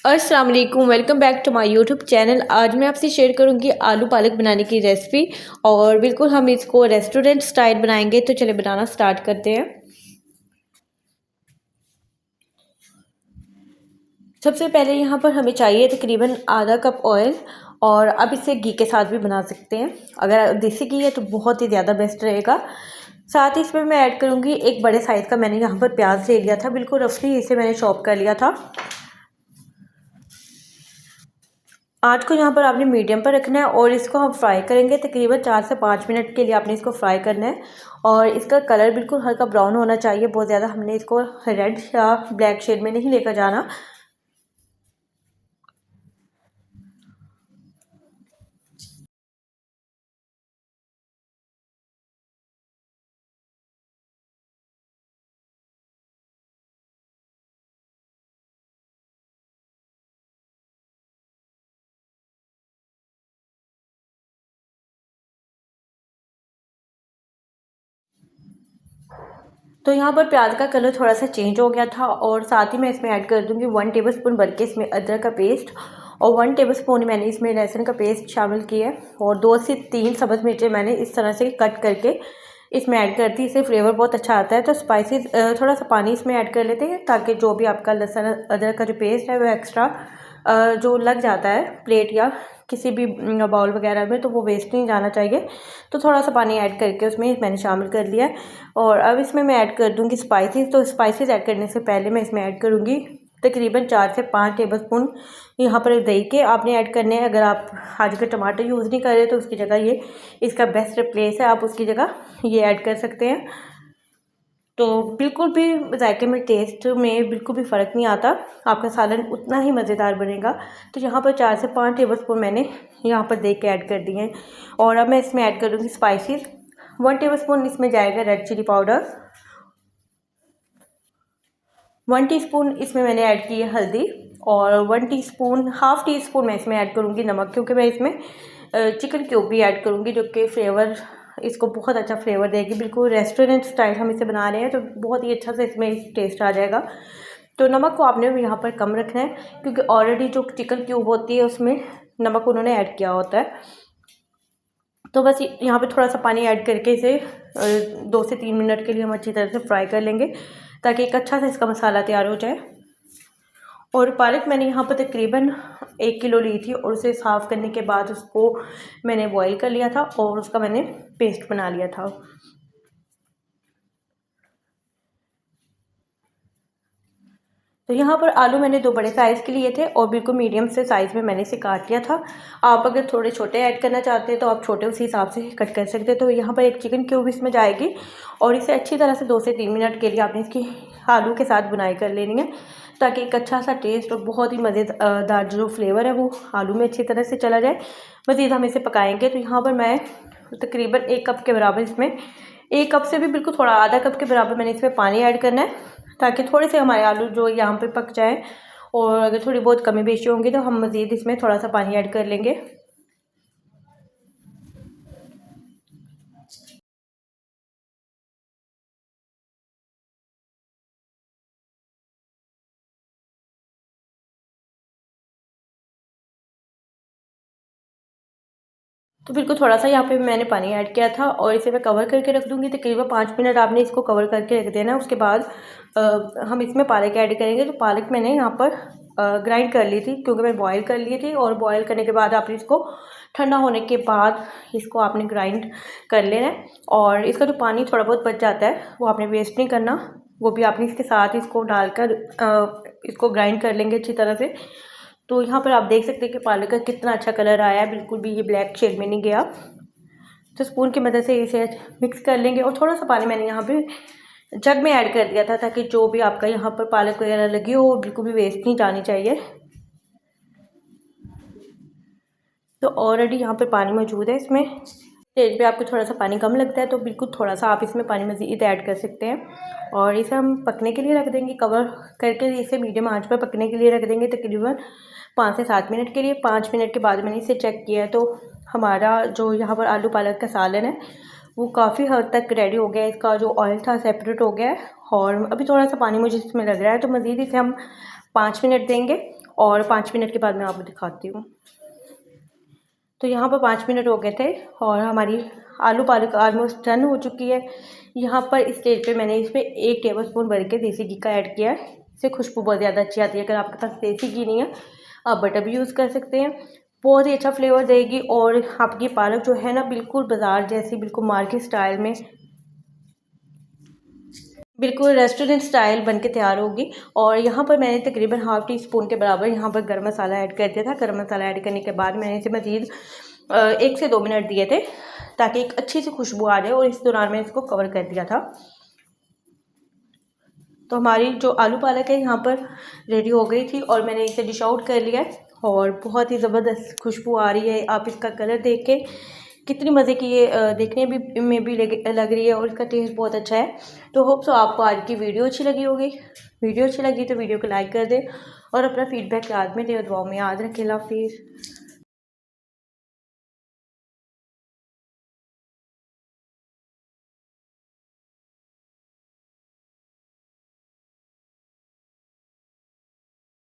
अस्सलाम वालेकुम, welcome back to my YouTube channel. आज मैं आपसे शेयर करूंगी आलू पालक बनाने की रेसिपी और बिल्कुल हम इसको रेस्टोरेंट स्टाइल बनाएंगे। तो चले बनाना स्टार्ट करते हैं। सबसे पहले यहाँ पर हमें चाहिए तकरीबन आधा कप ऑयल। और अब इसे घी के साथ भी बना सकते हैं। अगर देसी घी है तो बहुत ही ज़्यादा बेस्ट रहेगा। साथ ही इसमें मैं ऐड करूँगी एक बड़े साइज़ का, मैंने यहाँ पर प्याज ले लिया था, बिल्कुल रफली इसे मैंने चॉप कर लिया था। आँच को यहाँ पर आपने मीडियम पर रखना है और इसको हम फ्राई करेंगे तकरीबन 4 से 5 मिनट के लिए आपने इसको फ्राई करना है। और इसका कलर बिल्कुल हल्का ब्राउन होना चाहिए, बहुत ज़्यादा हमने इसको रेड या ब्लैक शेड में नहीं लेकर जाना। तो यहाँ पर प्याज का कलर थोड़ा सा चेंज हो गया था और साथ ही मैं इसमें ऐड कर दूँगी 1 टेबलस्पून भर के इसमें अदरक का पेस्ट और 1 टेबलस्पून मैंने इसमें लहसुन का पेस्ट शामिल किया है और 2 से 3 सब्ज़ मिर्चें मैंने इस तरह से कट करके इसमें ऐड कर दी। इससे फ्लेवर बहुत अच्छा आता है। तो स्पाइसेस थोड़ा सा पानी इसमें ऐड कर लेते हैं ताकि जो भी आपका लहसुन अदरक का जो पेस्ट है वो एक्स्ट्रा जो लग जाता है प्लेट या किसी भी बाउल वगैरह में तो वो वेस्ट नहीं जाना चाहिए। तो थोड़ा सा पानी ऐड करके उसमें मैंने शामिल कर लिया है। और अब इसमें मैं ऐड कर दूँगी स्पाइसेस। तो स्पाइसेस ऐड करने से पहले मैं इसमें ऐड करूँगी तकरीबन 4 से 5 टेबलस्पून यहाँ पर दही के आपने ऐड करने हैं। अगर आप आज का टमाटर यूज़ नहीं कर रहे तो उसकी जगह ये इसका बेस्ट रिप्लेस है, आप उसकी जगह ये ऐड कर सकते हैं। तो बिल्कुल भी जायके में, टेस्ट में बिल्कुल भी फ़र्क नहीं आता, आपका सालन उतना ही मज़ेदार बनेगा। तो यहाँ पर 4 से 5 टेबलस्पून मैंने यहाँ पर देख के ऐड कर दिए हैं। और अब मैं इसमें ऐड कर दूँगी स्पाइसेस। 1 टेबलस्पून इसमें जाएगा रेड चिली पाउडर, 1 टीस्पून इसमें मैंने ऐड की है हल्दी और 1 टीस्पून, हाफ़ टी स्पून मैं इसमें ऐड करूँगी नमक, क्योंकि मैं इसमें चिकन क्यूब भी ऐड करूँगी जो कि फ्लेवर, इसको बहुत अच्छा फ्लेवर देगी। बिल्कुल रेस्टोरेंट स्टाइल हम इसे बना रहे हैं तो बहुत ही अच्छा से इसमें टेस्ट आ जाएगा। तो नमक को आपने यहाँ पर कम रखना है क्योंकि ऑलरेडी जो चिकन क्यूब होती है उसमें नमक उन्होंने ऐड किया होता है। तो बस यहाँ पे थोड़ा सा पानी ऐड करके इसे 2 से 3 मिनट के लिए हम अच्छी तरह से फ्राई कर लेंगे ताकि एक अच्छा सा इसका मसाला तैयार हो जाए। और पालक मैंने यहाँ पर तकरीबन 1 किलो ली थी और उसे साफ़ करने के बाद उसको मैंने बॉईल कर लिया था और उसका मैंने पेस्ट बना लिया था। तो यहाँ पर आलू मैंने 2 बड़े साइज़ के लिए थे और बिल्कुल मीडियम से साइज़ में मैंने इसे काट लिया था। आप अगर थोड़े छोटे ऐड करना चाहते हैं तो आप छोटे उसी हिसाब से कट कर सकते हैं। तो यहाँ पर एक चिकन क्यूब इसमें जाएगी और इसे अच्छी तरह से 2 से 3 मिनट के लिए आपने इसकी आलू के साथ बुनाई कर लेनी है ताकि एक अच्छा सा टेस्ट और बहुत ही मज़ेदार जो फ्लेवर है वो आलू में अच्छी तरह से चला जाए। मज़ीद हम इसे पकाएँगे। तो यहाँ पर मैं तकरीबन 1 कप के बराबर इसमें, 1 कप से भी बिल्कुल थोड़ा आधा कप के बराबर मैंने इसमें पानी ऐड करना है ताकि थोड़े से हमारे आलू जो यहाँ पे पक जाए। और अगर थोड़ी बहुत कमी बेशी होंगी तो हम मज़ीद इसमें थोड़ा सा पानी ऐड कर लेंगे। तो बिल्कुल थोड़ा सा यहाँ पे मैंने पानी ऐड किया था और इसे मैं कवर करके रख दूँगी। तकरीबन 5 मिनट आपने इसको कवर करके रख देना है। उसके बाद हम इसमें पालक ऐड करेंगे। तो पालक मैंने यहाँ पर ग्राइंड कर ली थी क्योंकि मैं बॉईल कर ली थी और बॉईल करने के बाद आपने इसको ठंडा होने के बाद इसको आपने ग्राइंड कर लेना है। और इसका जो पानी थोड़ा बहुत बच जाता है वो आपने वेस्ट नहीं करना, वो भी आपने इसके साथ इसको डालकर इसको ग्राइंड कर लेंगे अच्छी तरह से। तो यहाँ पर आप देख सकते हैं कि पालक का कितना अच्छा कलर आया है, बिल्कुल भी ये ब्लैक शेड में नहीं गया। तो स्पून की मदद से इसे मिक्स कर लेंगे। और थोड़ा सा पानी मैंने यहाँ पे जग में ऐड कर दिया था ताकि जो भी आपका यहाँ पर पालक वगैरह लगी हो वो बिल्कुल भी वेस्ट नहीं जानी चाहिए। तो ऑलरेडी यहाँ पे पानी मौजूद है। इसमें स्टेज पे आपको थोड़ा सा पानी कम लगता है तो बिल्कुल थोड़ा सा आप इसमें पानी मज़ीद ऐड कर सकते हैं। और इसे हम पकने के लिए रख देंगे, कवर करके इसे मीडियम आंच पर पकने के लिए रख देंगे तकरीबन 5 से 7 मिनट के लिए। 5 मिनट के बाद मैंने इसे चेक किया है तो हमारा जो यहाँ पर आलू पालक का सालन है वो काफ़ी हद तक रेडी हो गया है। इसका जो ऑयल था सेपरेट हो गया है और अभी थोड़ा सा पानी मुझे इसमें लग रहा है तो मज़ीद इसे हम 5 मिनट देंगे। और 5 मिनट के बाद मैं आपको दिखाती हूँ। तो यहाँ पर 5 मिनट हो गए थे और हमारी आलू पालक ऑलमोस्ट डन हो चुकी है। यहाँ पर इस स्टेज पे मैंने इसमें 1 टेबलस्पून भर के देसी घी का ऐड किया है। इससे खुशबू बहुत ज़्यादा अच्छी आती है। अगर आपके पास देसी घी नहीं है आप बटर भी यूज़ कर सकते हैं, बहुत ही अच्छा फ्लेवर देगी। और आपकी पालक जो है ना बिल्कुल बाज़ार जैसी, बिल्कुल मार्केट स्टाइल में, बिल्कुल रेस्टोरेंट स्टाइल बन के तैयार होगी। और यहाँ पर मैंने तकरीबन हाफ़ टी स्पून के बराबर यहाँ पर गरम मसाला ऐड कर दिया था। गरम मसाला ऐड करने के बाद मैंने इसे मज़ीद 1 से 2 मिनट दिए थे ताकि एक अच्छी सी खुशबू आ जाए, और इस दौरान मैंने इसको कवर कर दिया था। तो हमारी जो आलू पालक है यहाँ पर रेडी हो गई थी और मैंने इसे डिश आउट कर लिया है और बहुत ही ज़बरदस्त खुशबू आ रही है। आप इसका कलर देख के कितनी मज़े की ये देखने में भी लग रही है और इसका टेस्ट बहुत अच्छा है। तो होप सो आपको आज की वीडियो अच्छी लगी होगी। वीडियो अच्छी लगी तो वीडियो को लाइक कर दें और अपना फीडबैक याद में दें, दुआओं में याद रखें। अल्लाह हाफिज़।